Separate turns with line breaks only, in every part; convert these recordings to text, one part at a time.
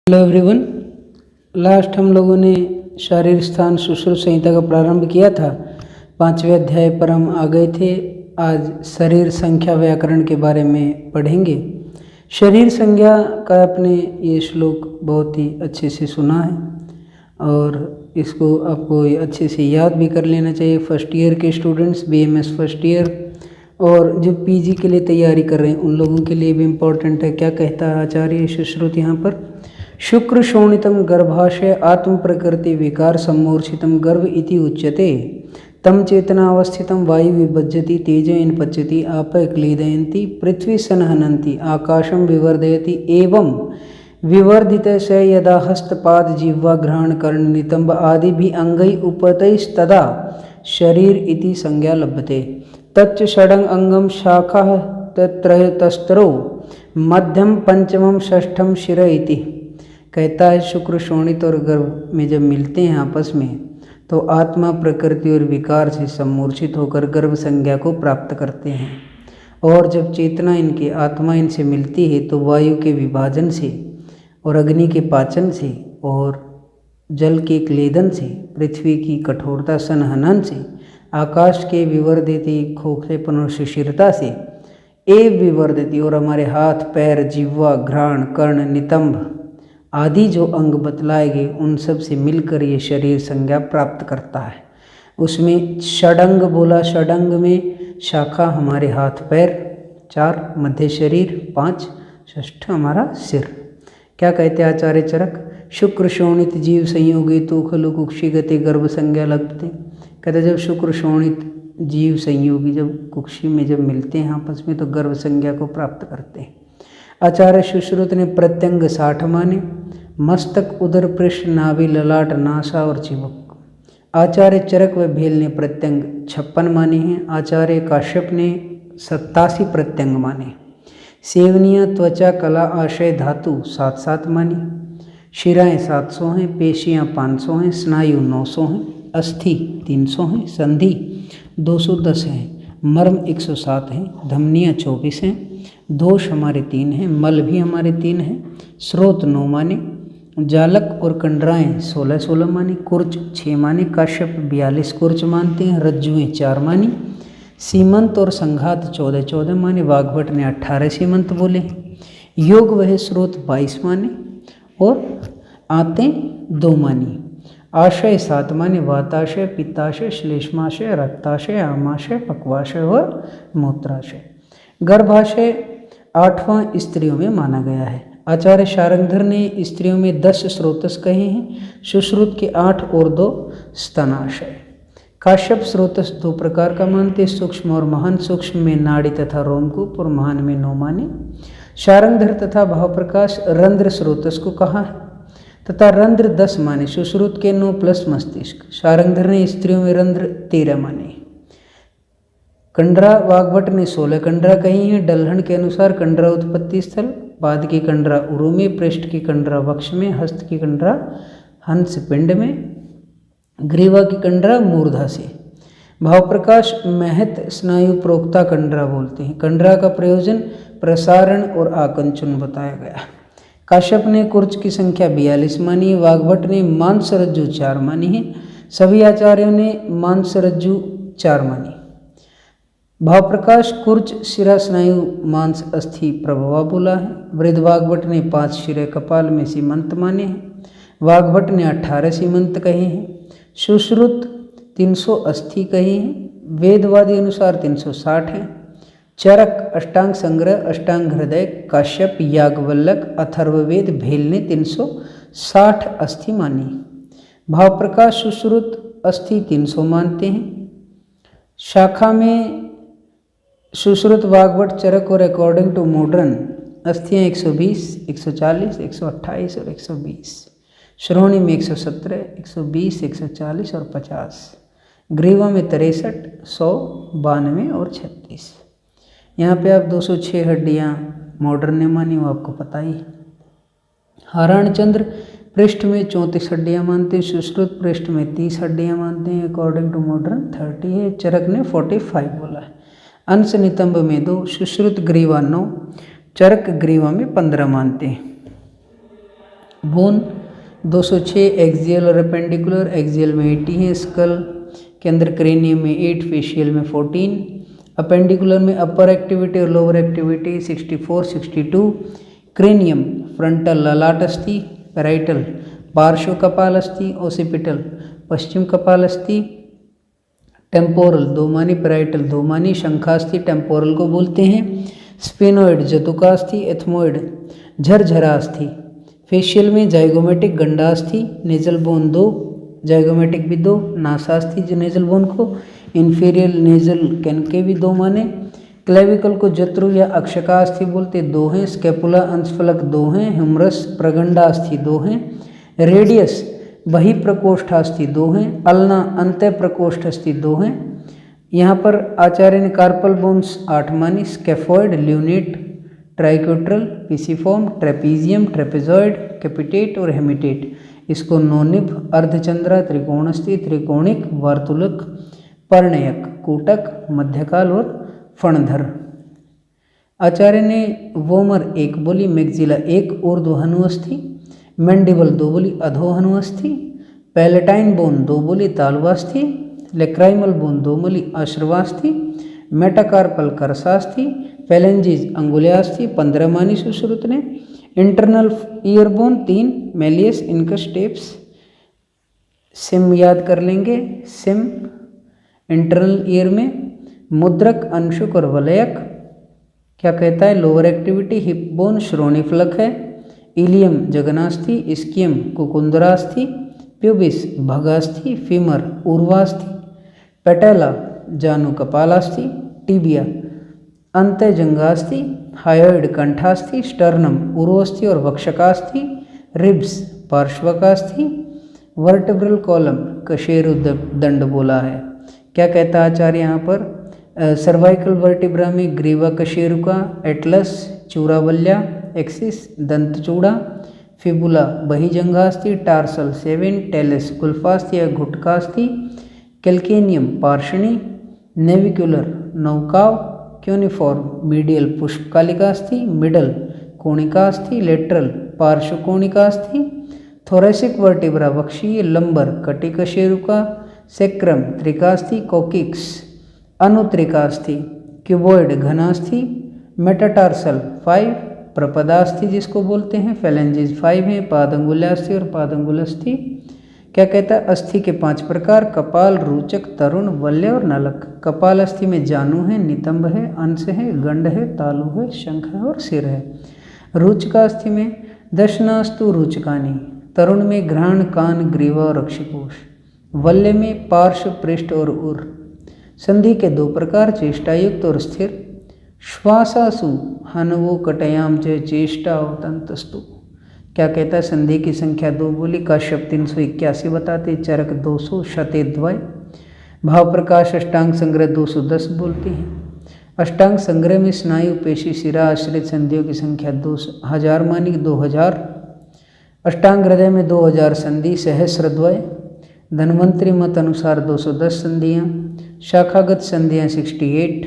Hello everyone. Last हम लोगों ने शारीर स्थान सुश्रुत संहिता का प्रारंभ किया था। 5वें अध्याय पर हम आ गए थे। आज शरीर संख्या व्याकरण के बारे में पढ़ेंगे। शरीर संज्ञा का आपने ये श्लोक बहुत ही अच्छे से सुना है और इसको आपको अच्छे से याद भी कर लेना चाहिए। फर्स्ट ईयर के स्टूडेंट्स, बीएमएस फर्स्ट ईयर और जो पीजी के लिए तैयारी कर रहे हैं उन लोगों के लिए भी इम्पोर्टेंट है। क्या कहता है आचार्य सुश्रुत यहाँ पर? शुक्र शोणितम गर्भाशय आत्म प्रकृति विकार सम्मूर्छितम गर्भ इति उच्यते। तम चेतनावस्थितम वायु विभज्यति तेजयन पच्यति आप क्लीदयन्ति पृथ्वी सनहनन्ति आकाशम विवर्धयति एवं विवर्धित स यदा हस्तपाद जिह्वा घ्राण कर्ण नितंब आदि भी अंगै उपतैस्तदा शरीर इति संज्ञा लभ्यते। तच्च षडंग अंगम शाखा तत्रयतस्तरो मध्यम पंचमम षष्ठम शिर इति। कहता है शुक्र शोणित और गर्भ में जब मिलते हैं आपस में तो आत्मा प्रकृति और विकार से सम्मूर्छित होकर गर्भ संज्ञा को प्राप्त करते हैं और जब चेतना इनकी आत्मा इनसे मिलती है तो वायु के विभाजन से और अग्नि के पाचन से और जल के क्लेदन से पृथ्वी की कठोरता संहनन से आकाश के विवर्धित खोखलेपन और शिशिरता से एव विवर्धित और हमारे हाथ पैर जिह्वा घ्राण कर्ण नितंब आदि जो अंग बतलाए गए उन सब से मिलकर ये शरीर संज्ञा प्राप्त करता है। उसमें षडंग बोला, षडंग में शाखा हमारे हाथ पैर 4, मध्य शरीर 5, षष्ठ हमारा सिर। क्या कहते हैं आचार्य चरक? शुक्र शोणित जीव संयोगी तो खलु कुक्षी गति गर्भ संज्ञा लगते। कहते जब शुक्र शोणित जीव संयोगी जब कुक्षी में जब मिलते हैं आपस में तो गर्भ संज्ञा को प्राप्त करते हैं। आचार्य सुश्रुत ने प्रत्यंग 60 माने, मस्तक उदर पृष्ठ नाभि ललाट नासा और चिबुक। आचार्य चरक व भेल ने प्रत्यंग 56 माने हैं। आचार्य काश्यप ने 87 प्रत्यंग माने। सेवनियाँ त्वचा कला आशय धातु 7-7 मानी। शिराएँ 700 हैं, पेशियाँ 500 हैं, स्नायु 900 हैं, अस्थि 300 हैं, संधि 210 हैं, मर्म 107 हैं, धमनियाँ 24 हैं, दोष हमारे 3 हैं, मल भी हमारे 3 हैं, स्रोत 9 माने, जालक और कंडराएँ 16-16 माने, कुर्च 6 माने। काश्यप 42 कुर्च मानते हैं, रज्जुएँ 4 मानी। सीमंत और संघात 14-14 माने। वाग्भट ने 18 सीमंत बोले। योग वह स्रोत 22 माने और आतें 2 मानी। आशय 7 माने। वाताशय, पित्ताशय, श्लेष्माशय, रक्ताशय, आमाशय, पक्वाशय और मूत्राशय। गर्भाशय 8वां स्त्रियों में माना गया है। आचार्य शारंगधर ने स्त्रियों में 10 स्रोतस कहे हैं, सुश्रुत के 8 और 2 स्तनाशय। काश्यप स्रोतस 2 प्रकार का मानते, सूक्ष्म और महान। सूक्ष्म में नाड़ी तथा रोमकूप और महान में 9 माने। शारंगधर तथा भावप्रकाश रंध्र स्रोतस को कहा है तथा रंध्र 10 माने। सुश्रुत के 9 प्लस मस्तिष्क। शारंगधर ने स्त्रियों में रंध्र 13 माने। कंडरा वाग्भट ने 16 कंडरा कही हैं। डल्हन के अनुसार कंडरा उत्पत्ति स्थल, पाद की कंडरा उरु में, पृष्ठ की कंडरा वक्ष में, हस्त की कंडरा हंस पिंड में, ग्रीवा की कंडरा मूर्धा से। भावप्रकाश महत स्नायु प्रोक्ता कंडरा बोलते हैं। कंडरा का प्रयोजन प्रसारण और आकुंचन बताया गया। काश्यप ने कुर्च की संख्या 42 मानी। वाग्भट ने मांसरज्जु 4 मानी है। सभी आचार्यों ने मांसरज्जु 4 मानी। भावप्रकाश कुर्च शिरा स्नायु मांस अस्थि प्रभवा बोला है। वृद्ध वाग्भट ने 5 शिरे कपाल में सीमंत माने हैं। वाग्भट ने 18 सीमंत कहे हैं। सुश्रुत 300 अस्थि कहे हैं। वेदवादी अनुसार 360 हैं। चरक अष्टांग संग्रह, अष्टांग हृदय, काश्यप, याज्ञवल्क्य, अथर्ववेद, भेल ने 360 अस्थि मानी। भावप्रकाश सुश्रुत अस्थि 300 मानते हैं। शाखा में सुश्रुत वाग्भट चरक और अकॉर्डिंग टू मॉडर्न अस्थियाँ 120, 140, 128 और 120। श्रोणी में 117, 120, 140 और 50। ग्रीवा में 63, 100, 92 और 36। यहाँ पे आप 206 हड्डियाँ मॉडर्न ने मानी, वो आपको पता ही। हारणचंद्र पृष्ठ में 34 हड्डियाँ मानते हैं। सुश्रुत पृष्ठ में 30 हड्डियाँ मानते हैं। अकॉर्डिंग टू मॉडर्न 30 है। चरक ने 45 बोला है। अंश नितंब में 2, सुश्रुत ग्रीवा 9, चरक ग्रीवा में 15 मानते हैं। बोन 206 एक्सियल और एपेंडिकुलर। एक्सियल में 80 है, स्कल के अंदर क्रेनियम में 8, फेशियल में 14, अपेंडिकुलर में अपर एक्टिविटी और लोअर एक्टिविटी 64, 62। क्रेनियम फ्रंटल ललाट अस्थि, पैराइटल पार्श्व कपाल अस्थि, ओसिपिटल पश्चिम कपाल अस्थि, टेम्पोरल दो मानी, पैराइटल दो मानी, शंखास्थि टेम्पोरल को बोलते हैं, स्पेनोइड जतुकास्थि, एथमोइड झरझरास्थि। फेशियल में जाइगोमेटिक गंडास्थि, नेजल बोन 2, जाइगोमेटिक भी 2, नासास्थि जो नेजल बोन को, इन्फीरियर नेजल कैनकेवी 2 माने। क्लेविकल को जत्रु या अक्षकास्थि बोलते 2 हैं, स्केपुला अंशफलक 2 हैं, ह्यूमरस प्रगंडास्थि 2 हैं, रेडियस बही प्रकोष्ठास्थि 2 हैं, अल्ना अंत्य प्रकोष्ठास्थि 2 हैं। यहाँ पर आचार्य ने कार्पल बोन्स 8 मानी, scaphoid, lunate, triquetral, pisiform, trapezium, trapezoid, capitate और हेमिटेट। इसको नोनिभ, अर्धचंद्रा, त्रिकोणस्थि, त्रिकोणिक, वार्तुलक, पर्णयक, कूटक, मध्यकाल और फणधर। आचार्य ने वोमर 1 बोली, मैग्जिला 1 ऊर्ध्वहनुअस्थि, मैंडिबल 2 बोली अधोहनुअस्थि, पैलेटाइन बोन 2 बोली तालवास्थि, लेक्राइमल बोन 2 बोली अश्रवास्थि, मेटाकार्पल करसास्थि, फेलेंजिज अंगुल्यास्थि 15 मानी सुश्रुत ने, internal ear bone 3, malleus incus tapes. SIM याद कर लेंगे, सिम इंटरनल ईयर में, मुद्रक अंशुक और वलयक। क्या कहता है, लोअर एक्टिविटी हिप बोन श्रोणी फलक है, इलियम जगनास्थि, इस्कियम कुकुंदरास्थि, प्यूबिस भगास्थि, फीमर उर्वास्थि, पेटेला जानु कपालास्थि, टिबिया अंत्यजंगास्थि, हायोइड कंठास्थि, स्टर्नम उरोस्थि और वक्षकास्थि, रिब्स पार्श्वकास्थि, वर्टेब्रल कॉलम कशेरु दंड बोला है। क्या कहता है आचार्य यहाँ पर, सर्वाइकल वर्टिब्रा में ग्रीवा कशेरुका, एटलस चूरावल्या, एक्सिस दंतचूड़ा, फिबुला बहिजंगास्थि, टार्सल 7, टेलिस गुल्फास्थि या घुटकास्थि, कैल्केनियम पार्षणी, नेविकुलर नौकाव, क्यूनिफॉर्म मीडियल पुष्पकालिकास्थि, मिडल कोणिकास्थि, लेटरल पार्श्व कोणिकास्थि, थोरेसिक वर्टिब्रा वक्षीय, लंबर कटिकशेरुका, सेक्रम त्रिकास्थि, कोकिक्स अनुत्रिकास्थि, क्यूबॉइड घनास्थि, मेटाटार्सल 5, प्रपदास्थि जिसको बोलते हैं, फेलेंजिस 5 हैं, पादंगुल्यास्थि और पादंगुलस्थि। क्या कहता है, अस्थि के 5 प्रकार, कपाल, रूचक, तरुण, वल्य और नलक। कपाल अस्थि में जानु है, नितंब है, अंश है, गंड है, तालु है, शंख है और सिर है। रूचकास्थि में दशनास्तु रूचकानी, तरुण में घ्राण, कान, ग्रीवा और अक्षिकोष, वल्य में पार्श्व, पृष्ठ और उर। संधि के 2 प्रकार, चेष्टायुक्त और स्थिर। श्वासासु हनवो कटयाम च चेष्टा तंतस्तु। क्या कहता है, संधि की संख्या 2 बोली, काश्यप 381 बताते, चरक 200, शते द्वय। भाव प्रकाश अष्टांग संग्रह 210 बोलते हैं। अष्टांग संग्रह में स्नायु, पेशी, शिरा आश्रित संधियों की संख्या 2000 मानी, 2000। अष्टांग हृदय में 2000 संधि, सहस्रद्वय। धन्वंतरी मत अनुसार 210 संधियाँ, शाखागत संधियाँ 68,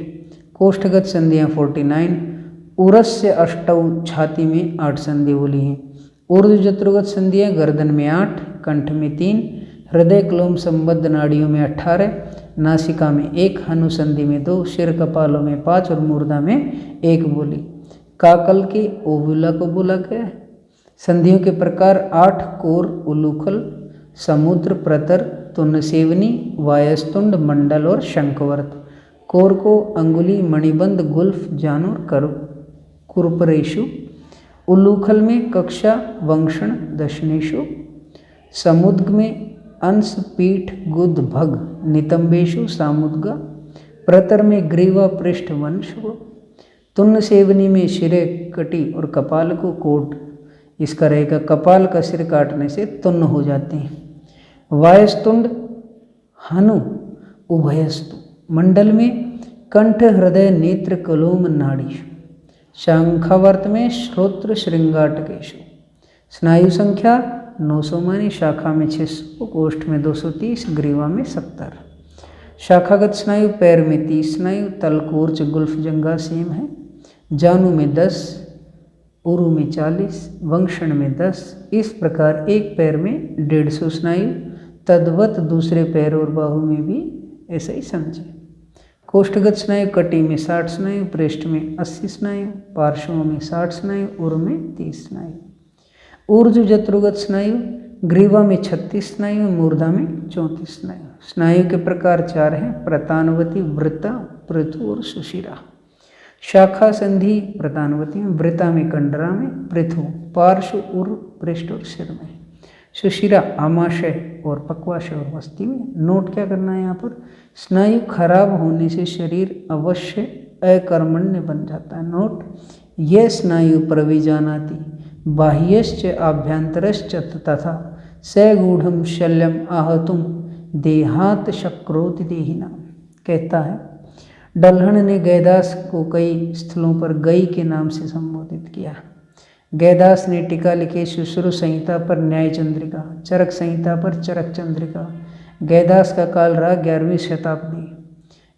कोष्ठगत संधियाँ 49, उरस्य अष्टौ छाती में 8 संधि बोली हैं। ऊर्ध्वजत्रुगत संधियाँ गर्दन में 8, कंठ में 3, हृदय क्लोम संबद्ध नाड़ियों में 18, नासिका में 1, हनुसंधि में 2, सिर कपालों में 5 और मूर्धा में 1 बोली। काकल की ओवुला को बोला गया है। संधियों के प्रकार 8, कोर, उलूखल, समुद्र, प्रतर, तुन्नसेवनी, वायस्तुंड, मंडल और शंखवर्त। कोर को अंगुली, मणिबंध, गुल्फ, जानूर, कुरपरेशु। उल्लूखल में कक्षा, वंक्षण, दशनेशु। समुद्ग में अंश, पीठ, गुद, भग, नितंबेशु, सामुद्गा। प्रतर में ग्रीवा, पृष्ठ, वंश। तुन्न सेवनी में शिरे, कटी और कपाल को कोट। इसका रहेगा, कपाल का सिर काटने से तुन्न हो जाते हैं। वायस्तुंड, हनु, उभयस्तु। मंडल में कंठ, हृदय, नेत्र, कलोम, नाड़ी। शंखावर्त में श्रोत्र, श्रृंगाटकेशु। स्नायु संख्या 900 मानी, शाखा में 600, कोष्ठ में 230, ग्रीवा में 70। शाखागत स्नायु पैर में 30 स्नायु, तलकूर्च, गुल्फ, जंगा सेम है। जानु में 10, उरु में 40, वंक्षण में 10। इस प्रकार एक पैर में 150 स्नायु, तद्वत दूसरे पैर और बाहु में भी ऐसा ही समझे। कोष्ठगत स्नायु कटी में 60 स्नायु, पृष्ठ में 80 स्नायु, पार्श्वों में 60 स्नायु, उर में 30 स्नायु। ऊर्ध्व जत्रुगत स्नायु ग्रीवा में 36 स्नायु, मूर्धा में 34 स्नायु। स्नायु के प्रकार 4 हैं, प्रतानवती, वृत्ता, पृथु और सुशिरा। शाखा संधि प्रतानवती में, वृता में कंडरा में, पृथु पार्श्व, उर पृष्ठ और सिर में, सुशिरा आमाशय और पक्वाशय और वस्ती में। नोट क्या करना है यहाँ पर, स्नायु खराब होने से शरीर अवश्य अकर्मण्य बन जाता है। नोट, यह स्नायु प्रविजानाति बाह्यश्च आभ्यंतरश्च तथा सगूढ़ शल्यम आहतुम देहात शक्रोति देहिना। कहता है डल्हन ने गैदास को कई स्थलों पर गई के नाम से संबोधित किया। गैदास ने टीका लिखे सुश्रु संहिता पर न्याय चंद्रिका, चरक संहिता पर चरक चंद्रिका। गैदास का काल रहा 11वीं शताब्दी।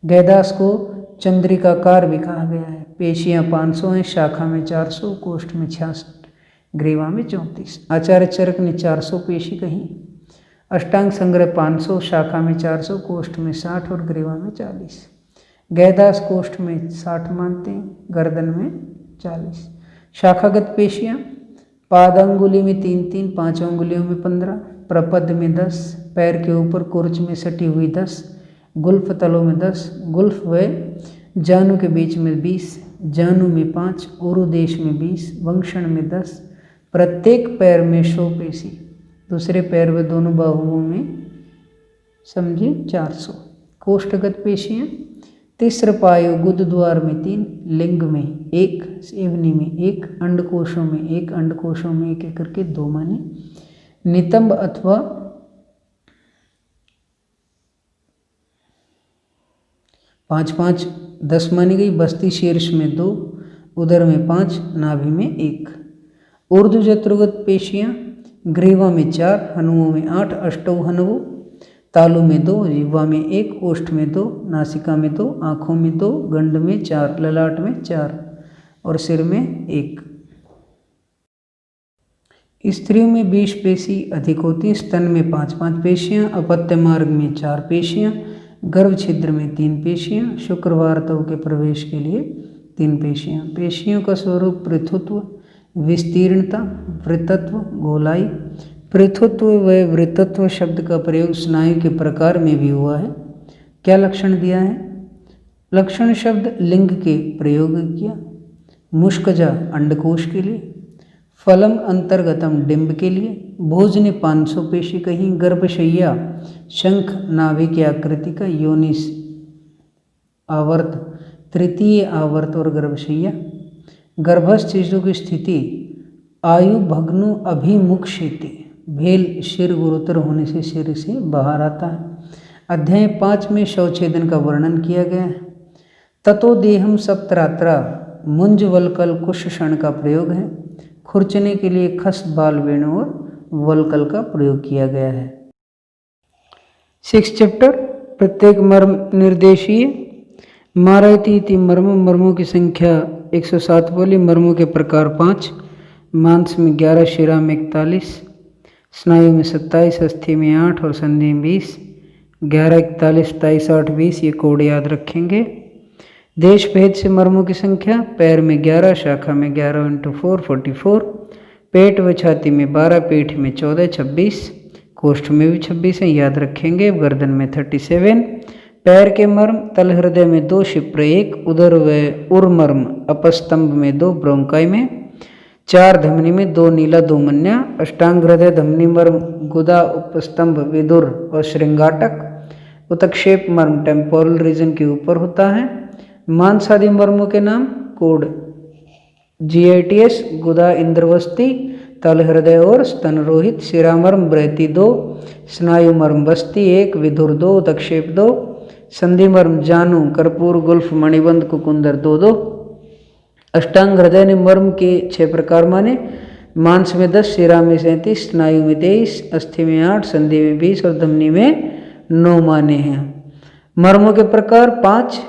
गैदास को चंद्रिकाकार भी कहा गया है। पेशियाँ 500 हैं, शाखा में 400, कोष्ठ में 66, ग्रीवा में 34। आचार्य चरक ने 400 पेशी कही। अष्टांग संग्रह 500, शाखा में 400, कोष्ठ में 60 और ग्रीवा में 40। गैदास कोष्ठ में 60 मानते हैं, गर्दन में 40। शाखागत पेशियाँ पादांगुली में 3-3, 5 अंगुलियों में 15, प्रपद में 10, पैर के ऊपर कुर्च में सटी हुई 10, गुल्फ तलों में 10, गुल्फ व जानु के बीच में 20, जानु में 5, उरुदेश में 20, वंक्षण में 10, प्रत्येक पैर में 100 पेशी, दूसरे पैर व दोनों बाहुओं में समझे 400। कोष्ठगत पेशियाँ तिस्रपायु गुद द्वार में 3, लिंग में 1, सेवनी में 1, अंडकोशों में 1, अंडकोशों में 1 करके 2 माने। नितंब अथवा 5-5 10 मानी गई। बस्ती शीर्ष में 2, उदर में 5, नाभि में 1। ऊर्ध्व जत्रुगत पेशियाँ ग्रीवा में 4, हनुओं में 8, अष्टौ हनुओं, तालु में 2, जिह्वा में 1, ओष्ठ में 2, नासिका में 2, आँखों में 2, गंड में 4, ललाट में 4 और सिर में 1। स्त्रियों में 20 पेशी अधिक होती हैं। स्तन में 5-5 पेशियाँ, अपत्य मार्ग में 4 पेशियाँ, गर्भ छिद्र में 3 पेशियाँ, शुक्रवारतव के प्रवेश के लिए 3 पेशियाँ। पेशियों का स्वरूप पृथुत्व, विस्तीर्णता, वृत्तत्व, गोलाई। पृथुत्व व वृत्तत्व शब्द का प्रयोग स्नायु के प्रकार में भी हुआ है। क्या लक्षण दिया है? लक्षण शब्द लिंग के प्रयोग किया। मुष्कजा अंडकोश के लिए, फलम अंतर्गतम डिंब के लिए, भोज ने 500 पेशी कहीं, गर्भशैया शंख नाभि की आकृति का, योनिस आवर्त, तृतीय आवर्त और गर्भशैया। गर्भस्थ शिशु की स्थिति आयु भग्नु अभिमुक्षेति, भेल शिर गुरुतर होने से सिर से बाहर आता है। अध्याय 5 में शवछेदन का वर्णन किया गया है। ततो देहम सप्तरात्रा मुंज वलकल कुशषण का प्रयोग है। खुरचने के लिए खस बाल वेणु और वलकल का प्रयोग किया गया है। 6 चैप्टर प्रत्येक मर्म निर्देशीय। मारयति मर्म, मर्मों की संख्या 107 बोली। मर्मों के प्रकार 5, मांस में 11, शिरा में 41, स्नायु में 27, अस्थि में 8 और संधि में 20। 11, 41, 27, 8, 20 ये कोड याद रखेंगे। देश भेद से मर्मों की संख्या, पैर में 11, शाखा में 11 × 4 44, पेट व छाती में 12, पीठ में 14 26, कोष्ठ में भी 26 है याद रखेंगे। गर्दन में 37। पैर के मर्म, तल हृदय में 2, शिप्र 1, उदर व उर्मर्म अपस्तंभ में 2, ब्रोंकाई में 4, धमनी में 2, नीला 2 मन्या। अष्टांग हृदय, धमनी मर्म, गुदा, उपस्तंभ, विदुर और श्रृंगाटक। उत्क्षेप मर्म टेम्पोरल रीजन के ऊपर होता है। मांसादि मर्मों के नाम कोड GITS, गुदा इंद्रवस्ती, तल हृदय और स्तन रोहित। शिरामर्म बृहति 2, स्नायु मर्म बस्ती 1, विधुर 2, उत्क्षेप 2, संधि मर्म जानु, कर्पूर, गुल्फ, मणिबंध, कुकुंदर 2-2। अष्टांग हृदय ने मर्म के 6 प्रकार माने। मांस में 10, शिरा में 37, स्नायु में 23, अस्थि में 8, संधि में 20 और धमनी में 9 माने हैं। मर्मों के प्रकार 5,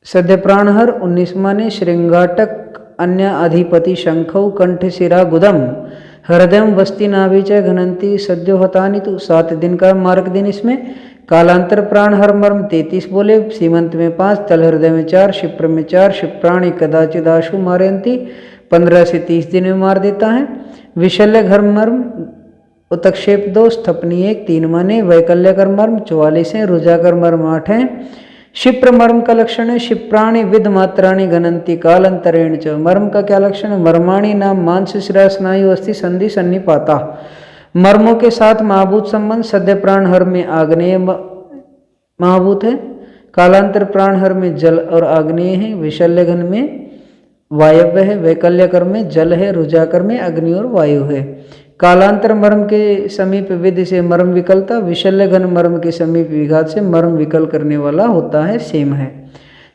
सद्य प्राणहर 19 माने, श्रृंगाटक अन्य अधिपति शंखौ कंठ शिरा गुदम हृदय वस्ती नाभि च घनंती सद्यो हतानि तो 7 दिन का मार्ग दिन इसमें। कालांतर प्राण हर मर्म 33 बोले, सीमंत में 5, तल हृदय में 4, शिप्र में 4, शिप्राणी कदाचित आशु मारयंती 15 से 30 दिन में मार देता है। विशल्य घर मर्म उत्क्षेप 2, स्थपनी 1, 3 माने। वैकल्यकर मर्म 44 है, रुजाकर मर्म 8 है। शिप्र मर्म का लक्षण है शिप्राणी विद मात्राणी घनंती कालांतरेण च। मर्म का क्या लक्षण है? मर्माणी नाम मांस शिरा स्नायु अस्थि संधि सन्निपाता। मर्मों के साथ महाभूत संबंध। सद्य प्राण हर में आग्नेय महाभूत है, कालांतर प्राण हर में जल और आग्नेय है, विशल्य घन में वायव्य है, वैकल्यकर में जल है, रुजाकर में अग्नि और वायु है। कालांतर मर्म के समीप विधि से मर्म विकलता, विशल्य घन मर्म के समीप विघात से मर्म विकल करने वाला होता है, सेम है।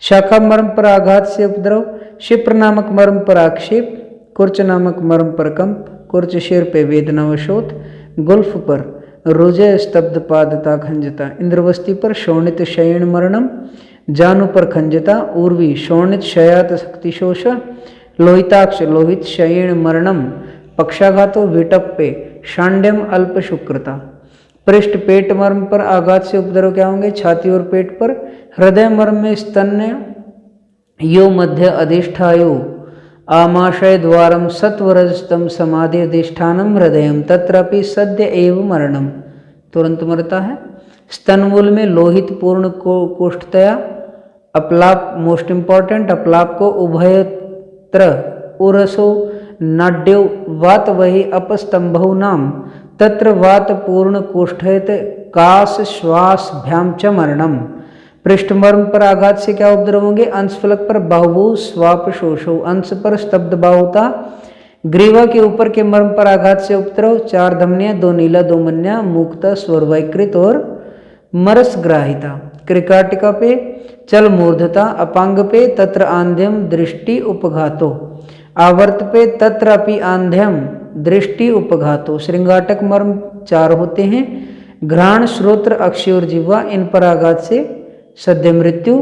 शाखा मर्म पर आघात से उपद्रव, शिप्र नामक मर्म पर आक्षेप, कुर्च नामक मर्म पर कंप, कुर्च शिर पे वेदनावशोथ, गुल्फ पर रुजय स्तब्ध पादता खंजता, इंद्रवस्ती पर शोणित शयन मरणम, जानु पर खंजता, उर्वी शोणित शयात शक्तिशोष, लोहिताक्ष लोहित शयन मरणम, पक्षाघातो विटप पे शांड्यम अल्प शुक्रता। पृष्ठ पेट मर्म पर आघात से उपद्रव क्या होंगे? छाती और पेट पर। हृदय मर्म में स्तन्य यो मध्य अधिष्ठायो आमाशय द्वारम सत्वरजतम समाधि अधिष्ठानम हृदयम तत्रापि सद्य एव मरणम, तुरंत मरता है। स्तनमूल में लोहित पूर्ण को कोष्ठतया, अपलाप मोस्ट इंपॉर्टेंट, अपलाप को उभयत्र उरसो नाड्यो वात वही अपस्तंभौ नाम तत्र वात पूर्ण कोष्ठयत कास श्वास भ्याम च मरणम। पृष्ठमर्म पर आघात से क्या उपद्रव होंगे? अंशफलक पर बाहु स्वाप शोषो, अंश पर स्तब्ध बाहुता। ग्रीवा के ऊपर के मर्म पर आघात से उपद्रव, 4 धमनियां, 2 नीला 2 मन्या, मुक्ता स्वर वैकृत और मरस ग्राहिता। क्रिकाटिका पे चल मूर्धता, अपांग पे तत्र आंध्यम दृष्टि उपघातो, आवर्त पे तत्र अपि आंध्यम दृष्टि उपघातो। श्रृंगाटक मर्म 4 होते हैं, घ्राण श्रोत्र अक्षी और जिह्वा, इन पर आघात से सद्य मृत्यु।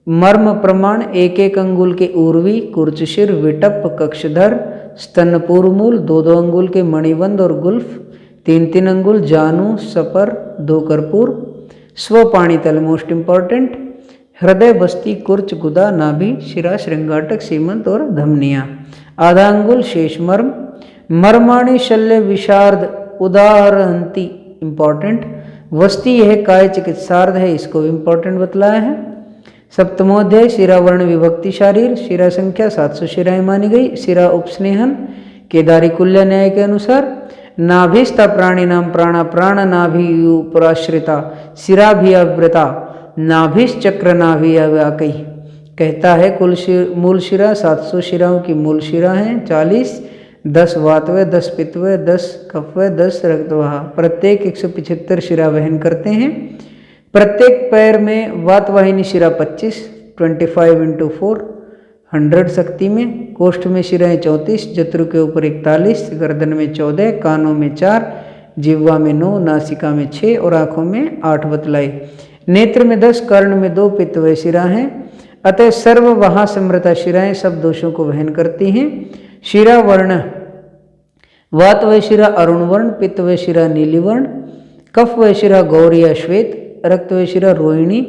मर्म प्रमाण 1-1 अंगुल के उर्वी, कुर्चशिर, विटप, कक्षधर, स्तन पूर्वमूल, 2-2 अंगुल के मणिबंध और गुल्फ, 3-3 अंगुल जानु, सपर, 2 कर्पूर, स्वपाणीतल मोस्ट इंपॉर्टेंट, हृदय बस्ती, कुर्च, गुदा, नाभि, शिरा, श्रृंगाटक, सीमंत और धमनियां। आधा अंगुल शेष मर्म। मर्माणी शल्य विशार्द उदाहरणती इंपॉर्टेंट। वस्ती यह काय चिकित्सार्थ है, इसको इंपॉर्टेंट बतलाया है। सप्तमोध्याय शिरावर्ण विभक्ति शारीर, शिरा संख्या 700 शिराएं मानी गई। शिरा उपस्नेहन केदारी कुल्य न्याय के अनुसार। नाभिस्ता प्राणी नाम प्राणा प्राण नाभियुपराश्रिता शिराभियाव्रता नाभिश्चक्र नाभियाव्याकई। कहता है कुल मूल शिरा 700 शिराओं की मूल शिरा हैं 40, 10 वातवय, 10 पित्तवय, 10 कफवय, 10 रक्तवाह। प्रत्येक 175 शिरा वहन करते हैं। प्रत्येक पैर में वातवाहिनी शिरा 25, 25 × 4 100 शक्ति में। कोष्ठ में शिराएं 34, जत्रु के ऊपर 41, गर्दन में 14, कानों में 4, जिह्वा में 9, नासिका में 6 और आंखों में 8 बतलाई। नेत्र में 10, कर्ण में 2 पित्तवय शिरा हैं। अतः सर्व वहां समृता शिराएं सब दोषों को वहन करती हैं। शिरा वर्ण वातवय शिरा अरुण वर्ण, पित्तवय शिरा नीली वर्ण, कफवय शिरा गौरी या श्वेत, रक्तवय शिरा रोहिणी,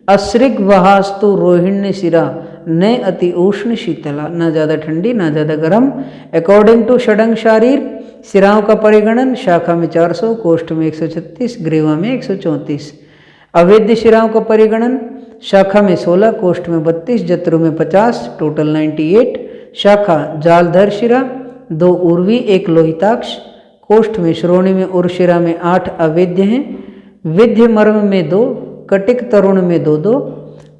अश्रिक वहास्तु रोहिण्य शिरा न अति उष्ण शीतला, ना ज़्यादा ठंडी ना ज़्यादा गर्म। अकॉर्डिंग टू षडंग शारीर शिराओं का परिगणन शाखा में 400, कोष्ठ में 136, ग्रीवा में 134। अवेद्य शिराओं का परिगणन शाखा में 16, कोष्ठ में 32, जत्रु में 50, टोटल 98। शाखा जालधर शिरा 2 उर्वी 1 लोहिताक्ष, कोष्ठ में श्रोणी में उर्शिरा में 8 अवेद्य हैं। विद्य मर्म में 2, कटिक तरुण में 2-2,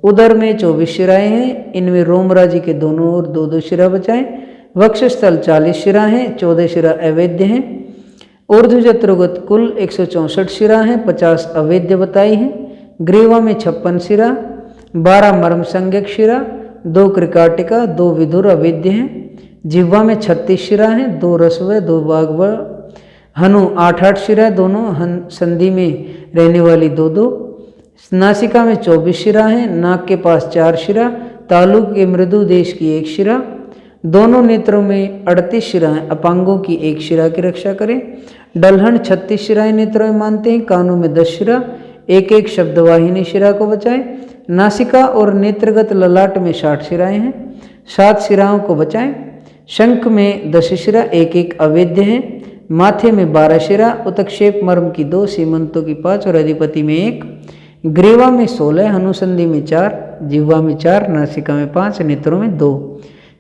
उदर में 24 शिराएं हैं। इनमें रोमराजी के दोनों ओर 2-2 शिरा बचाएं। वक्षस्थल 40 शिरा हैं, 14 शिरा अवेद्य हैं। ऊर्ध्वजत्रुगत कुल 164 शिरा हैं, 50 अवेद्य बताई हैं। ग्रीवा में 56 शिरा, 12 मर्म संज्ञक शिरा, 2 क्रिकाटिका, 2 विधुर अवेद्य हैं। जिह्वा में 36 शिरा हैं, 2 रसवय, 2 वाग्व। हनु 8-8 शिरा, दोनों संधि में रहने वाली 2-2। नासिका में 24 शिरा हैं, नाक के पास 4 शिरा, तालु के मृदु देश की 1 शिरा। दोनों नेत्रों में 38 शिराएं, अपांगों की एक शिरा की रक्षा करें। डल्हन 36 शिराएं नेत्रों में मानते हैं। कानों में 10 शिरा, एक एक शब्दवाहिनी शिरा को बचाएं। नासिका और नेत्रगत ललाट में 60 शिराएं हैं, 7 शिराओं को बचाएं। शंख में 10 शिरा, एक एक अवेद्य है। माथे में 12 शिरा, उत्क्षेप मर्म की 2, सीमंतों की 5 और अधिपति में 1। ग्रीवा में 16, हनुसंधि में 4, जिह्वा में 4, नासिका में 5, नेत्रों में 2।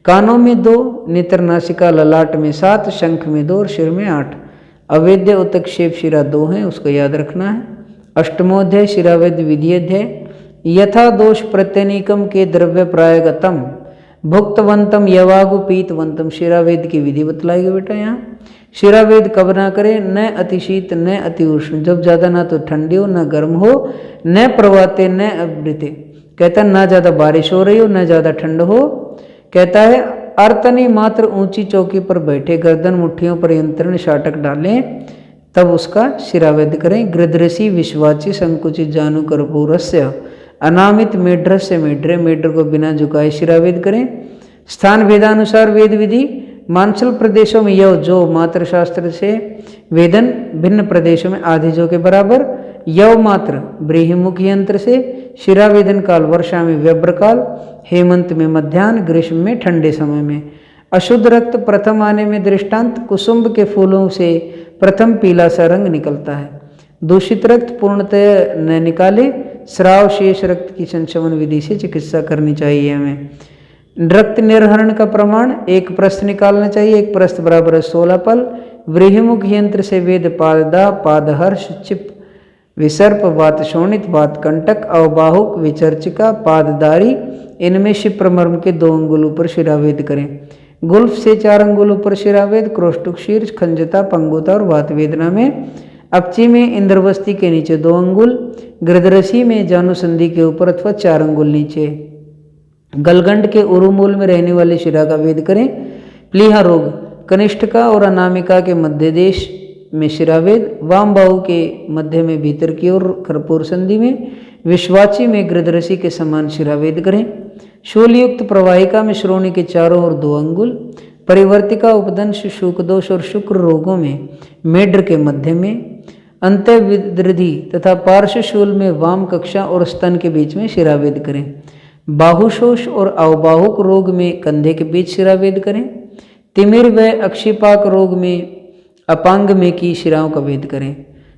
कानों में 2, नेत्र नासिका ललाट में 7, शंख में 2 और सिर में 8। अवेद्य उत्क्षेप शिरा 2 हैं, उसको याद रखना है। अष्टमोध्याय शिरावेद विधियध्याय। यथा दोष प्रत्यनीकम के द्रव्य प्रायगतम भुक्तवंतम यवागु पीतवंतम, शिरावेद की विधि बतलाएगी बेटा। यहाँ शिरावेद कब ना करें, न अति शीत न अति उष्ण, जब ज़्यादा ना तो ठंडी हो न गर्म हो, न प्रवाते न अवृते। कहता है ना ज़्यादा बारिश हो रही हो न ज़्यादा ठंड हो। कहता है अर्तनी मात्र ऊंची चौकी पर बैठे, गर्दन मुट्ठियों पर यंत्रण शाटक डालें, तब उसका शिरावेद करें। गृध्रसी विश्वाची संकुचित जानु कर्पूरस्य अनामित मेढ्रस्य मेढ्रे, मेढ्र को बिना झुकाए शिरावेद करें। स्थान भेदानुसार वेद विधि। मांसल प्रदेशों में यव जो मात्र शास्त्र से वेदन, भिन्न प्रदेशों में आधि जो के बराबर। यव मात्र ब्रीहिमुख यंत्र से। शिरावेदन काल वर्षा में व्यव्र काल, हेमंत में मध्याह्न, ग्रीष्म में ठंडे समय में। अशुद्ध रक्त प्रथम आने में दृष्टांत, कुसुम्भ के फूलों से प्रथम पीला सा रंग निकलता है। दूषित रक्त पूर्णतः न निकाले। स्राव शेष रक्त की संशमन विधि से चिकित्सा करनी चाहिए हमें। रक्त निर्हरण का प्रमाण, एक प्रस्थ निकालना चाहिए, एक प्रस्थ बराबर 16 पल। व्रीहिमुख यंत्र से वेद पाददा, पादहर्ष, चिप, विसर्प, वात शोणित, वात कंटक, अवबाहुक, विचर्चिका, पाददारी, इनमें शिप्र मर्म के 2 अंगुलों पर शिरावेद करें। गुल्फ से 4 अंगुलों पर शिरावेद। क्रोष्टुक, शीर्ष, खंजता, पंगुता और वात वेदना में। अपची में इंद्रवस्ती के नीचे 2 अंगुल। गृध्रसी में जानुसंधि के ऊपर अथवा 4 अंगुल नीचे। गलगंड के उरुमूल में रहने वाले शिरा का वेद करें। प्लीहा रोग, कनिष्ठिका और अनामिका के मध्य देश में शिरावेद। वाम बाहु के मध्य में भीतर की ओर कर्पूर संधि में। विश्वाची में गृध्रसी के समान शिरावेद करें। शूलयुक्त प्रवाहिका में श्रोणी के चारों ओर 2 अंगुल। परिवर्तिका, उपदंश, शुकदोष और शुक्र रोगों में मेढ्र के मध्य में। अंत्यविदृधि तथा पार्श्वशूल में वाम कक्षा और स्तन के बीच में शिरावेद करें। बाहुशोष और अवबाहुक रोग में कंधे के बीच शिरावेद करें। तिमिर व अक्षिपाक रोग में अपांग में की शिराओं का वेद करें।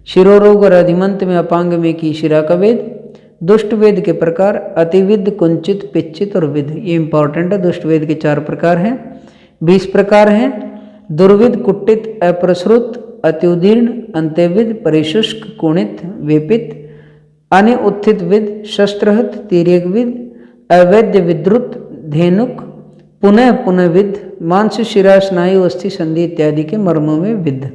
शिरोरोग और अधिमंत में अपांग में की शिरा का वेद। दुष्ट वेद के प्रकार, अतिविद, कुंचित, पिच्चित और विद, ये इंपॉर्टेंट है। दुष्ट वेद के 4 प्रकार हैं, 20 प्रकार हैं। दुर्विद, कुट्टित, अप्रसृत, अत्युदीर्ण, अंत्यविद, परिशुष्क, कुणित, वेपित, अनिउत्थित विद, शस्त्रहत, तिर्यकविद, अवैद्य विद्रुत, धेनुक, पुनः पुनः विद, मांस, शिरा, स्नायु, अस्थि, संधि इत्यादि के मर्मों में विद।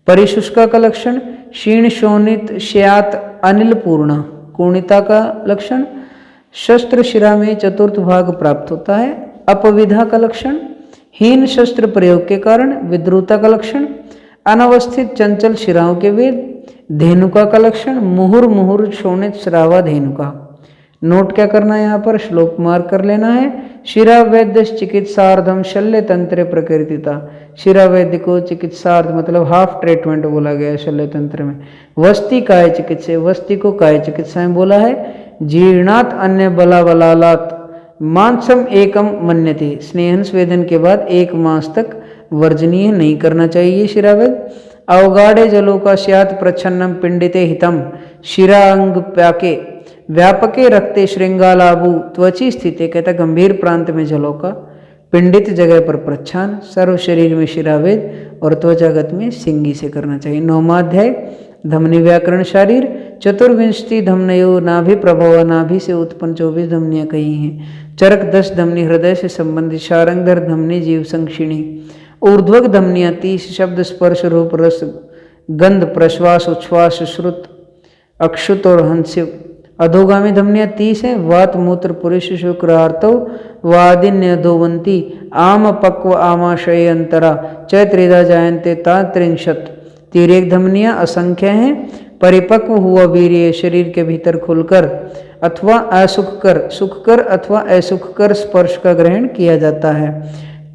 परिशुष्का का लक्षण, क्षीण, शोणित, श्यात, अनिल पूर्ण। कुणिता का लक्षण, शस्त्र शिरा में चतुर्थ भाग प्राप्त होता है। अपविधा का लक्षण, हीन शस्त्र प्रयोग के कारण। विद्रुता का लक्षण, अनवस्थित चंचल शिराओं के वेद। धेनुका का लक्षण, मुहुर मुहुर शोणित श्रावा धेनुका। नोट क्या करना है यहाँ पर, श्लोक मार्क कर लेना है। शिरा वैद्य चिकित्सार्धम शल्य तंत्र प्रकृतिता। शिरा वैद्य को चिकित्सार्थ मतलब हाफ ट्रीटमेंट बोला गया है शल्य तंत्र में। वस्ती काय चिकित्सा, वस्ती को काय चिकित्साएं बोला है। जीर्णात अन्य बला बलालात मांसम एकम मन्यते। स्नेहन स्वेदन के बाद 1 मास तक वर्जनीय नहीं करना चाहिए शिरावेद। अवगाढ़े जलों का स्यात् प्रच्छन्नम पिंडिते हितम। शिरांग प्याके व्यापके रक्ते श्रृंगालाबू त्वची स्थिति। कहता गंभीर प्रांत में जलों का, पिंडित जगह पर प्रच्छान, सर्व शरीर में शिरावेद और त्वचागत में सिंगी से करना चाहिए। 9वां अध्याय धमनी व्याकरण शारीर। 24 धमनयो नाभि प्रभव, नाभि से उत्पन्न 24 धमनियाँ कही हैं। चरक 10 धमनी हृदय से संबंधित। शारंगधर धमनी जीव संक्षिणी। ऊर्ध्वक धमनियाँ 30 शब्द स्पर्श रूप रस गंध प्रश्वास उच्छ्वास श्रुत अक्षुत और हंस्य। अधोगामी धमनियाँ 30 हैं। वात मूत्र पुरुष शुक्र आर्तव वादिन्य अधोवंती आम पक्व आमाशय अंतरा चैत्रेदा जायन्ते तात्रिंशत। तिर्यक धमनियाँ असंख्य हैं। परिपक्व हुआ वीर्य शरीर के भीतर खुलकर अथवा असुखकर, सुखकर अथवा असुखकर स्पर्श का ग्रहण किया जाता है।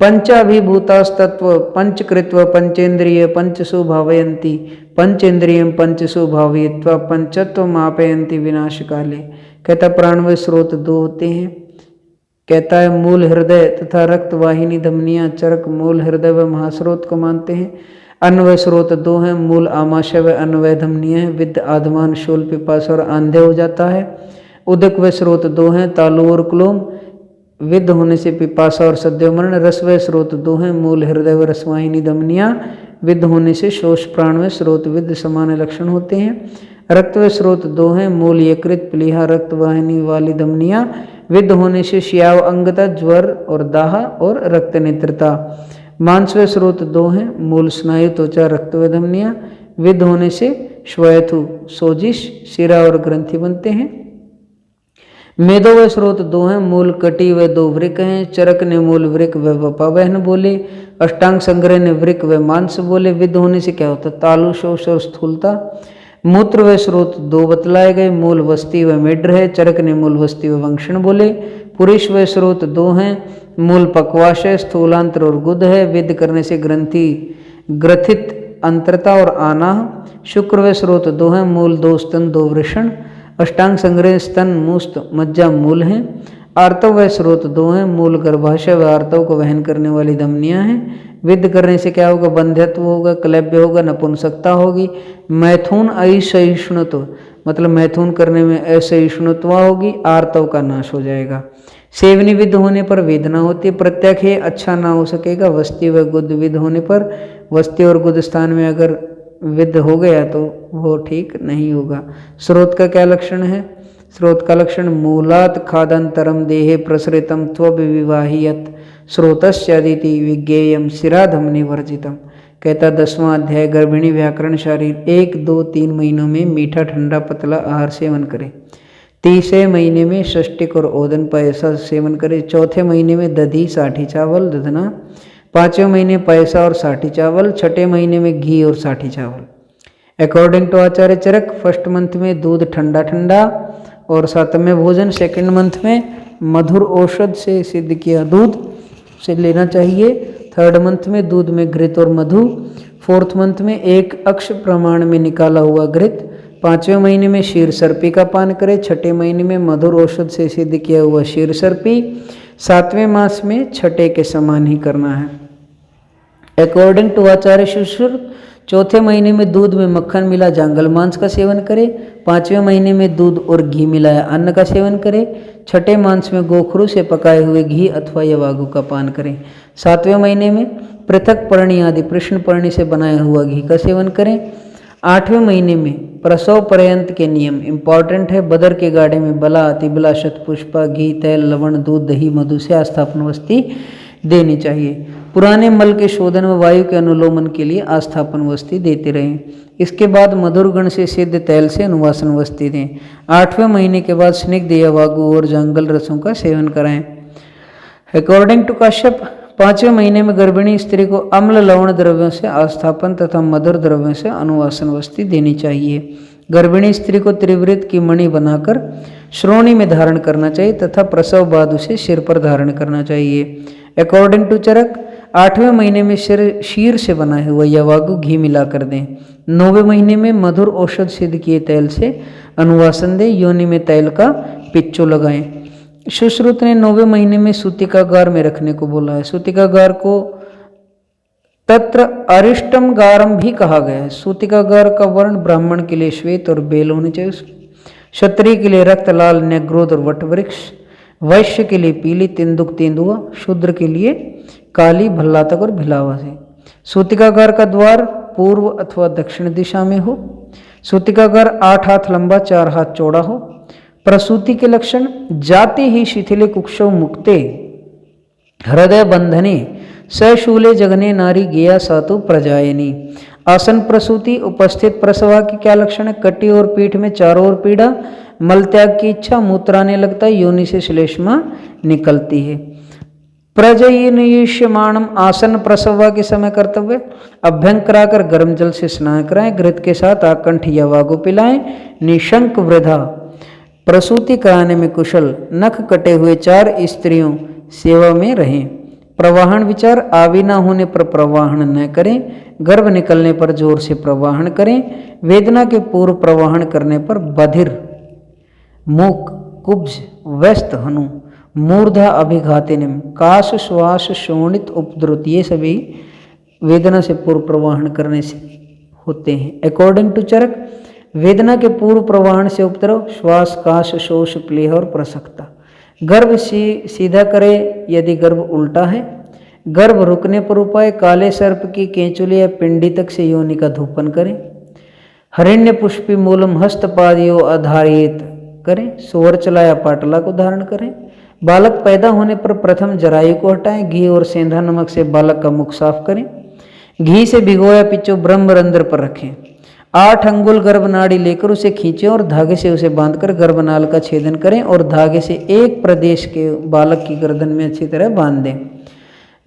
पंचाभिभूतास्तत्व पंचकृत्व पंचेन्द्रिय पंचसु भावयन्ति पंचेन्द्रियम पंचसु भावयित्वा पंचत्व मापयन्ति विनाश काले। कहता प्राणमय स्रोत दो होते हैं। कहता है मूल हृदय तथा रक्त वाहिनी धमनियां चरक मूल हृदय व महास्रोत को मानते हैं। अन्वय स्रोत दो हैं, मूल आमाशय व अन्वय धमनियां हैं। विद्ध आधमान शूल पिपास और आंधे हो जाता है। उदक व स्रोत दो हैं, तालु और क्लोम। विद्ध होने से पिपासा और सद्योमरण। रस व स्रोत दो हैं, मूल हृदय व रसवाहिनी धमनियां। विद्ध होने से शोष प्राण व स्रोत विद्ध समान लक्षण होते हैं। रक्त व स्रोत दो हैं, मूल यकृत प्लीहा रक्त वाहिनी वाली धमनियां। विद्ध होने से श्याव अंगता ज्वर और दाह और रक्त नेत्रता। मांस व स्रोत दो हैं, मूल स्नायु त्वचा रक्त व धमनियां। विद्ध होने से श्वेथु सोजिश शिरा और ग्रंथि बनते हैं। मेदो व स्रोत दो हैं, मूल कटी व दो वृक हैं। चरक ने मूल वृक व वपावहन बोले। अष्टांग संग्रह ने वृक व मांस बोले। विद्ध होने से क्या होता? तालु शोष और स्थूलता। मूत्र व स्रोत दो बतलाए गए, मूल वस्ती व मेड्र है। चरक ने मूल वस्ती व वंक्षण बोले। पुरुष व स्रोत दो हैं, मूल पक्वाशय स्थूलांतर और गुद है। विद्ध करने से ग्रंथि ग्रथित अंतरता और आनाह। शुक्र व स्रोत दो हैं, मूल दो स्तन दो वृषण। अष्टांग संग्रह स्तन मुस्त मज्जा मूल हैं। आर्तव व स्रोत दो हैं, मूल गर्भाशय व आर्तव को वहन करने वाली धमनियां हैं। विद्ध करने से क्या होगा? बंध्यत्व होगा, क्लैब्य होगा, नपुंसकता होगी। मैथुन असहिष्णुत्व मतलब मैथुन करने में असहिष्णुत्वा होगी। आर्तव का नाश हो जाएगा। सेवनी विद्ध होने पर वेदना होती है। प्रत्यक्ष है अच्छा ना हो सकेगा। वस्ती व गुद विद्ध होने पर वस्ती और गुद स्थान में अगर विद्ध हो गया तो वो ठीक नहीं होगा। स्रोत का क्या लक्षण है? स्रोत का लक्षण मूलात खादंतरम देहे प्रसृतम त्वविवाहियत स्रोतस्यादिति विज्ञेयम शिराधमनि वर्जितम। कहता 10वां अध्याय गर्भिणी व्याकरण शारीर 1, 2, 3 महीनों में मीठा ठंडा पतला आहार सेवन करे। 3 महीने में षष्टिक और ओदन पैसा सेवन करे। 4 महीने में दधी साठी चावल दधना। 5वें महीने पैसा और साठी चावल। 6ठे महीने में घी और साठी चावल। According to Acharya Charak 1st month में दूध ठंडा ठंडा और 7वें भोजन। 2nd मंथ में मधुर औषध से सिद्ध किया दूध से लेना चाहिए। 3rd मंथ में दूध में घृत और मधु। 4th मंथ में 1 अक्ष प्रमाण में निकाला हुआ घृत। 5वें महीने में शीर सर्पी का पान करें। 6ठे महीने में मधुर औषध से सिद्ध किया हुआ शीर सर्पी। 7वें मास में छठे के समान ही करना है। अकॉर्डिंग टू आचार्य शुश्रुत 4थे महीने में दूध में मक्खन मिला जांगल मांस का सेवन करें। 5वें महीने में दूध और घी मिलाया अन्न का सेवन करें। 6ठे मांस में गोखरू से पकाए हुए घी अथवा यवागु का पान करें। 7वें महीने में पृथक पर्णी आदि कृष्ण पर्णी से बनाया हुआ घी का सेवन करें। 8वें महीने में प्रसव पर्यंत के नियम इंपॉर्टेंट है। बदर के गाढ़े में बला अतिबला शतपुष्पा घी तेल लवण दूध दही मधु से आस्थापन वस्ती देनी चाहिए। पुराने मल के शोधन व वायु के अनुलोमन के लिए आस्थापन वस्ती देते रहें। इसके बाद मधुर गण से सिद्ध तैल से अनुवासन वस्ती दें। 8वें महीने के बाद स्निग्ध यवागु और जांगल रसों का सेवन कराएं। अकॉर्डिंग टू कश्यप 5वें महीने में गर्भिणी स्त्री को अम्ल लवण द्रव्यों से आस्थापन तथा मधुर द्रव्यों से अनुवासन वस्ती देनी चाहिए। गर्भिणी स्त्री को त्रिवृत की मणि बनाकर श्रोणी में धारण करना चाहिए तथा प्रसव बाद उसे सिर पर धारण करना चाहिए। अकॉर्डिंग टू चरक 8वें महीने में शीर से बनाए हुआ यवागु घी मिला कर दें। 9वें महीने में मधुर औषध सिद्ध किए तैल से अनुवासन दें। योनि में तैल का पिच्चो लगाएं। सुश्रुत ने 9वें महीने में सूतिकागार में रखने को बोला है। सूतिकागार को तत्र अरिष्टम गारम भी कहा गया है। सूतिकागार का वर्ण ब्राह्मण के लिए श्वेत और बेल होने चाहिए। क्षत्रिय के लिए रक्त लाल न्यग्रोध और वटवृक्ष। वैश्य के लिए पीली तिंदुक तेंदुआ। शूद्र के लिए काली भल्लातक और भिलावा से। सूतिकागार का द्वार पूर्व अथवा दक्षिण दिशा में हो। सूतिकागार 8 हाथ लंबा 4 हाथ चौड़ा हो। प्रसूति के लक्षण जाति ही शिथिले कुक्षौ मुक्ते हृदय बंधने सशूले जगने नारी गेया सातु प्रजायनी। आसन प्रसूति उपस्थित प्रसवा के क्या लक्षण है? कटी और पीठ में चारों ओर पीड़ा। मलत्याग की इच्छा। मूत्र आने लगता है। योनि से श्लेष्मा निकलती है। प्रजयिष्यमाणम आसन प्रसवा के समय कर्तव्य अभ्यंग कराकर गर्म जल से स्नान कराएं। घृत के साथ आकंठ यवागु पिलाएं। निशंक वृद्धा प्रसूति कराने में कुशल नख कटे हुए 4 स्त्रियों सेवा में रहें। प्रवाहन विचार, आवी ना होने पर प्रवाहन न करें, गर्भ निकलने पर जोर से प्रवाहन करें, वेदना के पूर्व प्रवाहन करने पर बधिर, मूक, कुब्ज, व्यस्त, हनु, मूर्धा, अभिघातिनिम, काश, श्वास, शोणित, उपद्रुत, ये सभी वेदना से पूर्व प्रवाहन करने से होते हैं। अकॉर्डिंग टू चरक, वेदना के पूर्व प्रवाहन से उपद्रव, श्वास, काश, शोष, प्लेह और प्रसक्ता। गर्भ सीधा करे यदि गर्भ उल्टा है। गर्भ रुकने पर उपाय, काले सर्प की केंचुली या पिंडी तक से योनि का धूपन करें। हरिण्य पुष्पी मूलम हस्तपादियों आधारित करें। सुवर चला या पाटला को धारण करें। बालक पैदा होने पर प्रथम जरायु को हटाएं। घी और सेंधा नमक से बालक का मुख साफ करें। घी से भिगोया पिच्चो ब्रह्मरंध्र पर रखें। 8 अंगुल गर्भनाड़ी लेकर उसे खींचें और धागे से उसे बांधकर गर्भनाल का छेदन करें और धागे से एक प्रदेश के बालक की गर्दन में अच्छी तरह बांध दें।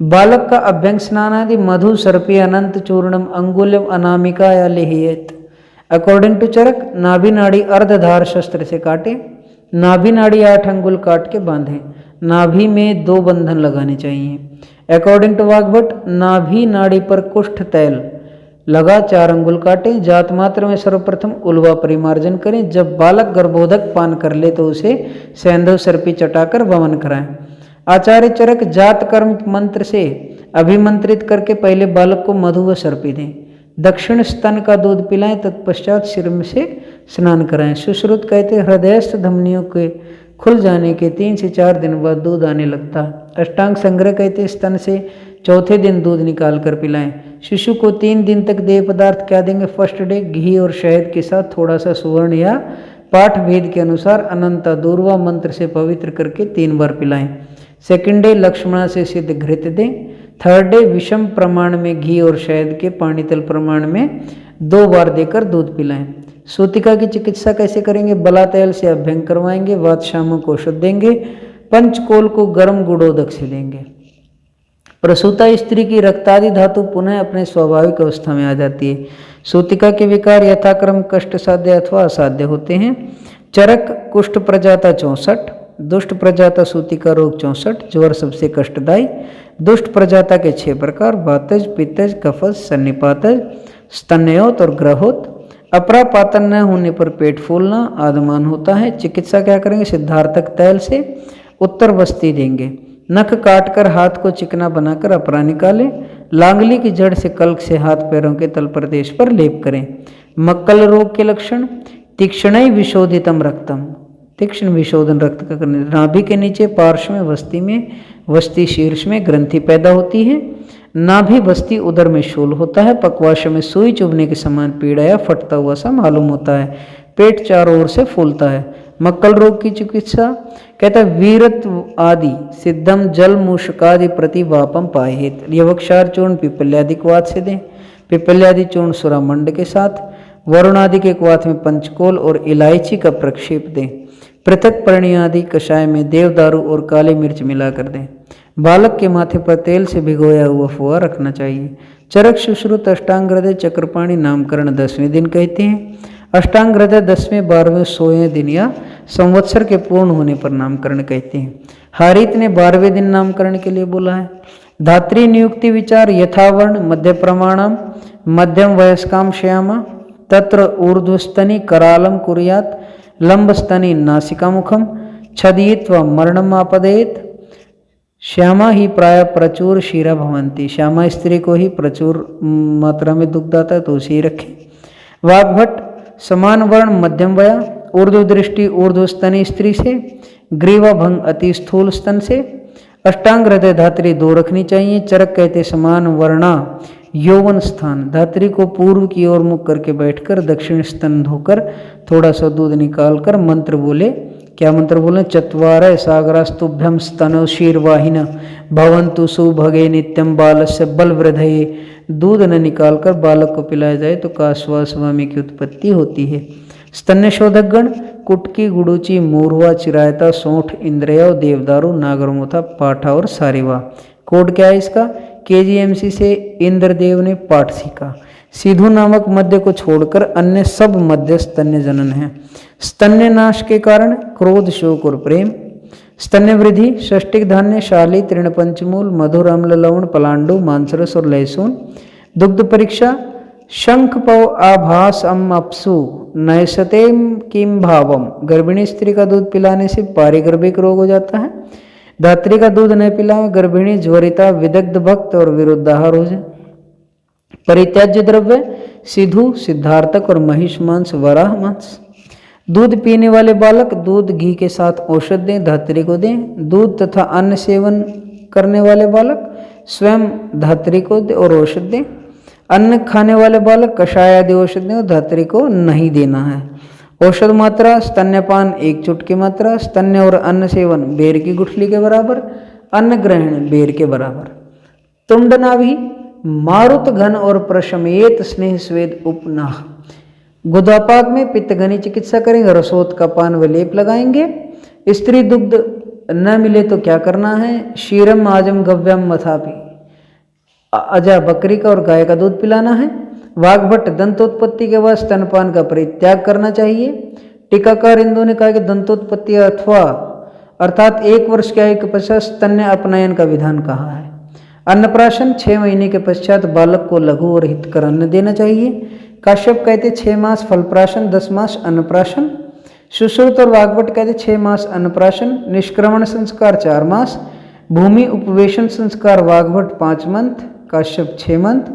बालक का अभ्यंग स्नान आदि मधु सर्पी अनंत चूर्णम अंगुल्यम अनामिका या लेहियत। अकॉर्डिंग टू चरक, नाभि नाड़ी अर्धधार शस्त्र से काटे। नाभि नाड़ी 8 अंगुल काट के बांधें। नाभि में 2 बंधन लगाने चाहिए। अकॉर्डिंग टू वाग्भट, नाभि नाड़ी पर कुष्ठ तैल लगा 4 अंगुल काटें। जात मात्र में सर्वप्रथम उल्वा परिमार्जन करें। जब बालक गर्भोदक पान कर ले तो उसे सैंधव सर्पी चटाकर वमन कराएं। आचार्य चरक, जात कर्म मंत्र से अभिमंत्रित करके पहले बालक को मधु व सर्पी दें। दक्षिण स्तन का दूध पिलाएं, तत्पश्चात सिर में से स्नान कराएं। सुश्रुत कहते हृदयस्थ धमनियों के खुल जाने के 3 से 4 दिन बाद दूध आने लगता। अष्टांग संग्रह कहते स्तन से चौथे दिन दूध निकाल कर पिलाएं। शिशु को 3 दिन तक देह पदार्थ क्या देंगे? फर्स्ट डे घी और शहद के साथ थोड़ा सा सुवर्ण या पाठ भेद के अनुसार अनंता दूर्वा मंत्र से पवित्र करके 3 बार पिलाएं। सेकंड डे लक्ष्मणा से सिद्ध घृत दें। थर्ड डे विषम प्रमाण में घी और शहद के पानीतल प्रमाण में 2 बार देकर दूध पिलाएं। सूतिका की चिकित्सा कैसे करेंगे? बला तैल से अभ्यंग करवाएंगे। वात शामक औषध देंगे। पंचकोल को गर्म गुड़ोदक से देंगे। प्रसूता स्त्री की रक्तादि धातु पुनः अपने स्वाभाविक अवस्था में आ जाती है। सूतिका के विकार यथाक्रम कष्ट साध्य अथवा असाध्य होते हैं। चरक कुष्ठ प्रजाता 64, दुष्ट प्रजाता सूतिका रोग 64, ज्वर सबसे कष्टदायी। दुष्ट प्रजाता के 6 प्रकार, वातज, पित्तज, कफज, सन्निपातज, स्तन्योत और ग्रहोत। अपरापातन न होने पर पेट फूलना, आदमान होता है। चिकित्सा क्या करेंगे? सिद्धार्थक तैल से उत्तर बस्ती देंगे। नख काटकर हाथ को चिकना बनाकर अपरा निकालें। लांगली की जड़ से कल्क से हाथ पैरों के तल प्रदेश पर लेप करें। मक्कल रोग के लक्षण, तीक्ष्ण विशोधितम रक्तम, तीक्ष्ण विशोधन रक्त का करने। नाभि के नीचे पार्श्व में वस्ती शीर्ष में ग्रंथि पैदा होती है। नाभि बस्ती उदर में शूल होता है। पक्वाश में सुई चुभने के समान पीड़ा या फटता हुआ सा मालूम होता है। पेट चारों ओर से फूलता है। मक्कल रोग की चिकित्सा कहता है वीरत आदि सिद्धम जल मूषकादि प्रति वापम पाहित। यवक्षार चूर्ण पिपल्यादि क्वाथ से दें। पिपल्यादि चूर्ण सुरामंड के साथ। वरुण आदि के क्वाथ में पंचकोल और इलायची का प्रक्षेप दें। पृथक पर्णी आदि कषाय में देवदारू और काली मिर्च मिलाकर दें। बालक के माथे पर तेल से भिगोया हुआ फुआ रखना चाहिए। चरक सुश्रुत अष्टांग हृदय चक्रपाणी नामकरण 10वें दिन कहते हैं। अष्टांग हृदय 10वें 12वें 100वें दिन या संवत्सर के पूर्ण होने पर नामकरण कहते हैं। हारित ने 12वें दिन नामकरण के लिए बोला है। धात्री नियुक्ति विचार यथावर्ण मध्य प्रमाणम मध्यम वयस्काम श्यामा तत्र ऊर्ध्वस्तनी करालम कुर्यात लंबस्तनी नासिका मुखम छदयित्वा मरणम आपदेत। श्यामा ही प्राय प्रचुर शीरा भवंती। श्यामा स्त्री को ही प्रचुर मात्रा में दुग्ध आता है तो उसे ही रखें। वाग्भट समान वर्ण मध्यम वया, ऊर्ध्व दृष्टि ऊर्ध्वस्तनी स्त्री से, ग्रीवा भंग अति स्थूल स्तन से। अष्टांग हृदय धात्री 2 रखनी चाहिए। चरक कहते समान वर्णा यौवन स्थान। धात्री को पूर्व की ओर मुख करके बैठकर दक्षिण स्तन धोकर थोड़ा सा दूध निकालकर मंत्र बोले। क्या मंत्र बोले? चत्वारय सागरास्तुभ्यम स्तनौ शीरवाहिन भवन्तु सुभगे नित्यम बालस्य बलवृद्धये। दूध न निकालकर बालक को पिलाया जाए तो काश्वा स्वामी की उत्पत्ति होती है। स्तन्य शोधक गण कुटकी, गुड़ूची, मूरवा, चिरायता, सोंठ, इंद्रिया, देवदारू, नागरमोथा, पाठा और सारिवा। कोड क्या है इसका? KGMC से इंद्रदेव ने पाठ सीखा। सिधु नामक मध्य को छोड़कर अन्य सब मध्य स्तन्य जनन है। स्तन्य नाश के कारण क्रोध, शोक और प्रेम। स्तन्य वृद्धि षष्टिक धान्य शाली तृणपंचमूल मधुर अम्ल लवण पलांडु मांसरस और लहसुन। दुग्ध परीक्षा शंख पव आभास अम अपसु नैसतेम किम भावम। गर्भिणी स्त्री का दूध पिलाने से पारिगर्भिक रोग हो जाता है। धात्री का दूध नहीं पिलाएं, गर्भिणी ज्वरिता विदग्ध भक्त और विरुद्धाहार हो जाए। परित्याज्य द्रव्य सिधु सिद्धार्थक और महिष मांस वराह मांस। दूध पीने वाले बालक दूध घी के साथ औषध दें, धात्री को दें। दूध तथा अन्न सेवन करने वाले बालक स्वयं धात्री को दें और औषध दें। अन्न खाने वाले बालक कषाय आदि औषध दें और धात्री को नहीं देना है। औषध मात्रा स्तन्यपान 1 चुटकी मात्रा, स्तन्य और अन्न सेवन बेर की गुठली के बराबर, अन्न ग्रहण बेर के बराबर। तुंडनाभि मारुत घन और प्रशमेत स्नेह स्वेद उपनाह। गुदापाक में पित्तघनी चिकित्सा करेंगे, रसोत का पान व लेप लगाएंगे। स्त्री दुग्ध न मिले तो क्या करना है? क्षीरम आजम गव्यम मथापि, अजा बकरी का और गाय का दूध पिलाना है। वाघभट्ट दंतोत्पत्ति के बाद स्तनपान का परित्याग करना चाहिए। टीकाकार इंदु ने कहा कि दंतोत्पत्ति अथवा अर्थात 1 वर्ष की आयु के पश्चात स्तन्य अपनयन का विधान कहा है। अन्नप्राशन 6 महीने के पश्चात बालक को लघु और हितकर अन्न देना चाहिए। काश्यप कहते 6 मास फलप्राशन, 10 मास अन्नप्राशन। सुश्रुत और वाग्भट कहते 6 मास अन्नप्राशन। निष्क्रमण संस्कार 4 मास। भूमि उपवेशन संस्कार वाग्भट 5 मंथ, काश्यप 6 मंथ।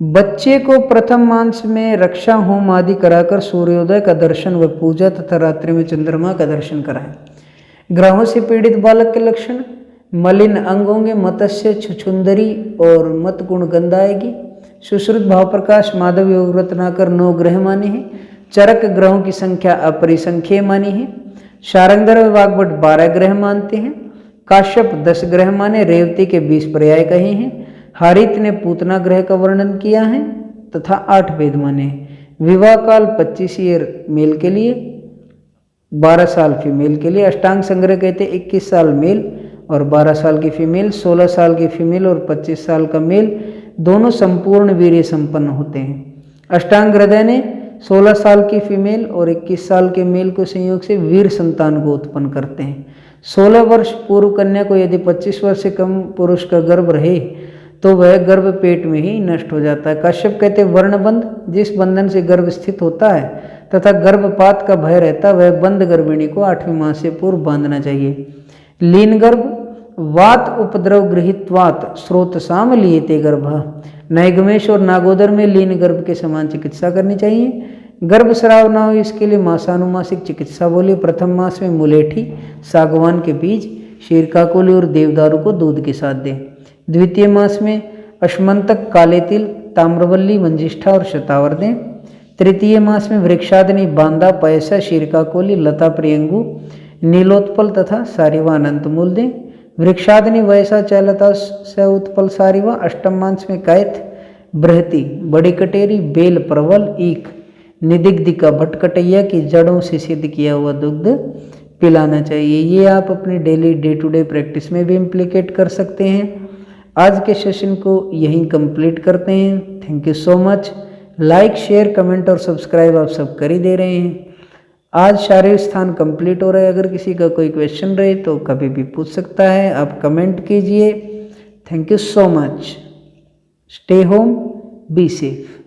बच्चे को प्रथम मांस में रक्षा होम आदि कराकर सूर्योदय का दर्शन व पूजा तथा रात्रि में चंद्रमा का दर्शन कराएं। ग्रहों से पीड़ित बालक के लक्षण मलिन अंग होंगे, मत्स्य छुछुंदरी और मत गुण गंध आएगी। सुश्रुत भाव प्रकाश माधव योग रत्नाकर 9 ग्रह माने हैं। चरक ग्रहों की संख्या अपरिसंख्येय मानी है। शारंगधर व वाग्भट 12 ग्रह मानते हैं। काश्यप 10 ग्रह माने, रेवती के 20 पर्याय कहे हैं। हारित ने पूतना ग्रह का वर्णन किया है तथा 8 वेद माने। विवाह काल 25 ईयर मेल के लिए, 12 साल फीमेल के लिए। अष्टांग संग्रह कहते 21 साल मेल और 12 साल की फीमेल, 16 साल की फीमेल और 25 साल का मेल दोनों संपूर्ण वीर्य संपन्न होते हैं। अष्टांग हृदय ने 16 साल की फीमेल और 21 साल के मेल को संयोग से वीर संतान को उत्पन्न करते हैं। 16 वर्ष पूर्व कन्या को यदि 25 वर्ष से कम पुरुष का गर्भ रहे तो वह गर्भ पेट में ही नष्ट हो जाता है। कश्यप कहते वर्णबंध, जिस बंधन से गर्भ स्थित होता है तथा गर्भपात का भय रहता है वह बंद गर्भिणी को 8वें माह से पूर्व बांधना चाहिए। लीन गर्भ वात उपद्रव गृहीत्वात स्रोत साम लिएते गर्भ। नैगमेश और नागोदर में लीन गर्भ के समान चिकित्सा करनी चाहिए। गर्भस्राव न हो इसके लिए मासानुमासिक चिकित्सा बोली। प्रथम मास में मुलेठी, सागवान के बीज, शीरकाकुली और देवदारू को दूध के साथ दें। द्वितीय मास में अश्मंतक, काले तिल, ताम्रवल्ली, मंजिष्ठा और शतावर दें। तृतीय मास में वृक्षादनी, बांदा, पैसा, शीरकाकुली, लता प्रियंगु, नीलोत्पल तथा सारिवा अनंतमूल दें। वृक्षादनी, वैसा, चलता, स उत्पल, सारिवा। अष्टम मास में कैथ, बृहति, बड़ी कटेरी, बेल, परवल, ईख, निदिग्धिका, भटकटैया की जड़ों से सिद्ध किया हुआ दुग्ध पिलाना चाहिए। ये आप अपनी daily day to day practice में भी इम्प्लीकेट कर सकते हैं। आज के सेशन को यहीं कंप्लीट करते हैं। Thank you so much. Like, share, comment और सब्सक्राइब आप सब कर ही दे रहे हैं। आज शारीरिक स्थान कंप्लीट हो रहा है। अगर किसी का कोई क्वेश्चन रहे तो कभी भी पूछ सकता है, आप कमेंट कीजिए। Thank you so much. Stay home, be safe.